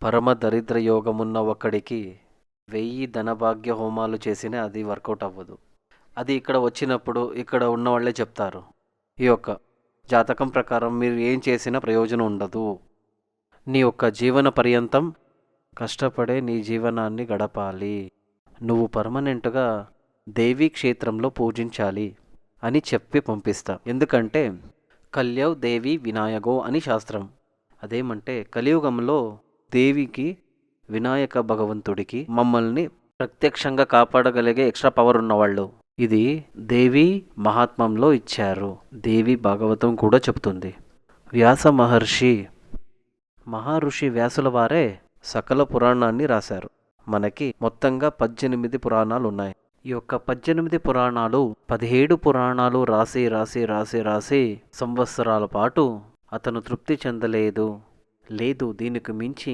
పరమ దరిద్ర యోగమున్న ఒకడికి 1000 ధనభాగ్య హోమాలు చేసినా అది వర్కౌట్ అవ్వదు. అది ఇక్కడ వచ్చినప్పుడు ఇక్కడ ఉన్నవాళ్ళే చెప్తారు. ఈ యొక్క జాతకం ప్రకారం మీరు ఏం చేసినా ప్రయోజనం ఉండదు. నీ యొక్క జీవన పర్యంతం కష్టపడే నీ జీవనాన్ని గడపాలి. నువ్వు పర్మనెంట్గా దేవీ క్షేత్రంలో పూజించాలి అని చెప్పి పంపిస్తా. ఎందుకంటే కల్యవ్ దేవి వినాయగో అని శాస్త్రం. అదేమంటే కలియుగంలో దేవికి, వినాయక భగవంతుడికి మమ్మల్ని ప్రత్యక్షంగా కాపాడగలిగే ఎక్స్ట్రా పవర్ ఉన్నవాళ్ళు. ఇది దేవి మహాత్మ్యంలో ఇచ్చారు. దేవి భాగవతం కూడా చెప్తుంది. వ్యాస మహర్షి వ్యాసుల వారే సకల పురాణాన్ని రాశారు. మనకి మొత్తంగా 18 పురాణాలు ఉన్నాయి. ఈ యొక్క 18 పురాణాలు 17 పురాణాలు రాసి సంవత్సరాల పాటు అతను తృప్తి చెందలేదు. లేదు, దీనికి మించి